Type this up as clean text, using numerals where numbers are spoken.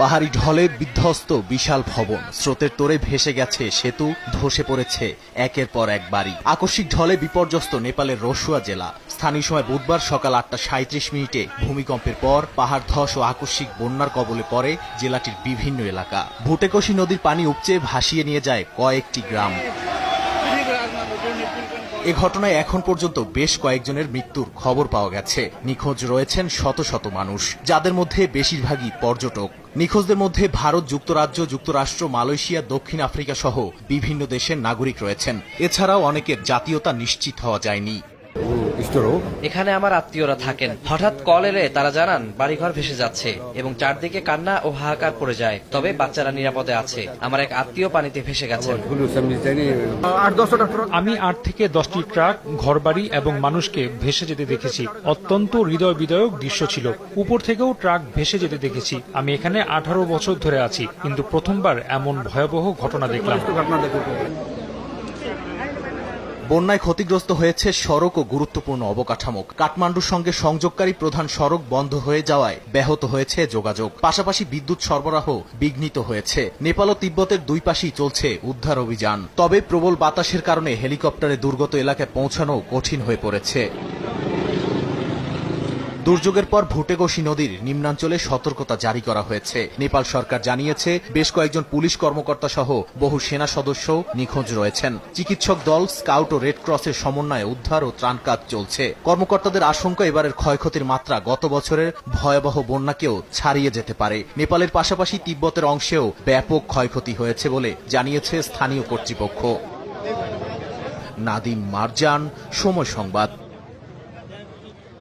পাহাড়ি ঢলে বিধ্বস্ত বিশাল ভবন, স্রোতের তোড়ে ভেসে গেছে সেতু, ধসে পড়েছে একের পর এক বাড়ি। আকস্মিক ঢলে বিপর্যস্ত নেপালের রসুয়া জেলা। স্থানীয় সময় বুধবার সকাল 8:37 ভূমিকম্পের পর পাহাড় ধস ও আকস্মিক বন্যার কবলে পড়ে জেলাটির বিভিন্ন এলাকা। ভুটেকোশি নদীর পানি উপচে ভাসিয়ে নিয়ে যায় কয়েকটি গ্রাম। এ ঘটনায় এখন পর্যন্ত বেশ কয়েকজনের মৃত্যুর খবর পাওয়া গেছে। নিখোঁজ রয়েছেন শত শত মানুষ, যাদের মধ্যে বেশিরভাগই পর্যটক। নিখোঁজদের মধ্যে ভারত, যুক্তরাজ্য, যুক্তরাষ্ট্র, মালয়েশিয়া, দক্ষিণ আফ্রিকা সহ বিভিন্ন দেশের নাগরিক রয়েছেন। এছাড়াও অনেকের জাতীয়তা নিশ্চিত হওয়া যায়নি। এখানে আমার আত্মীয়রা থাকেন। হঠাৎ কল এলে তারা জানান বাড়িঘর ভেসে যাচ্ছে এবং চারদিকে কান্না ও হাহাকার পড়ে যায়। তবে বাচ্চারা নিরাপদে আছে। আমার এক আত্মীয় পানিতে ভেসে গেছেন। আমি 8 থেকে 10টি ট্রাক, ঘরবাড়ি এবং মানুষকে ভেসে যেতে দেখেছি। অত্যন্ত হৃদয় বিদারক দৃশ্য ছিল। উপর থেকেও ট্রাক ভেসে যেতে দেখেছি। আমি এখানে 18 বছর ধরে আছি, কিন্তু প্রথমবার এমন ভয়াবহ ঘটনা দেখলাম। বন্যায় ক্ষতিগ্রস্ত হয়েছে সড়ক ও গুরুত্বপূর্ণ অবকাঠামো। কাঠমান্ডুর সঙ্গে সংযোগকারী প্রধান সড়ক বন্ধ হয়ে যাওয়ায় ব্যাহত হয়েছে যোগাযোগ। পাশাপাশি বিদ্যুৎ সরবরাহ বিঘ্নিত হয়েছে। নেপাল ও তিব্বতের দুই পাশেই চলছে উদ্ধার অভিযান। তবে প্রবল বাতাসের কারণে হেলিকপ্টারে দুর্গত এলাকায় পৌঁছানো কঠিন হয়ে পড়েছে। দুর্যোগের পর ভুটেকোশি নদীর নিম্নাঞ্চলে সতর্কতা জারি করা হয়েছে। নেপাল সরকার জানিয়েছে বেশ কয়েকজন পুলিশ কর্মকর্তা সহ বহু সেনা সদস্য নিখোঁজ রয়েছেন। চিকিৎসক দল, স্কাউট ও রেড ক্রসের সমন্বয়ে উদ্ধার ও ত্রাণ কাজ চলছে। কর্মকর্তাদের আশঙ্কা এবারের ক্ষয়ক্ষতির মাত্রা গত বছরের ভয়াবহ বন্যাকেও ছাড়িয়ে যেতে পারে। নেপালের পাশাপাশি তিব্বতের অংশেও ব্যাপক ক্ষয়ক্ষতি হয়েছে বলে জানিয়েছে স্থানীয় কর্তৃপক্ষ। নাদিম মারজান, সময় সংবাদ।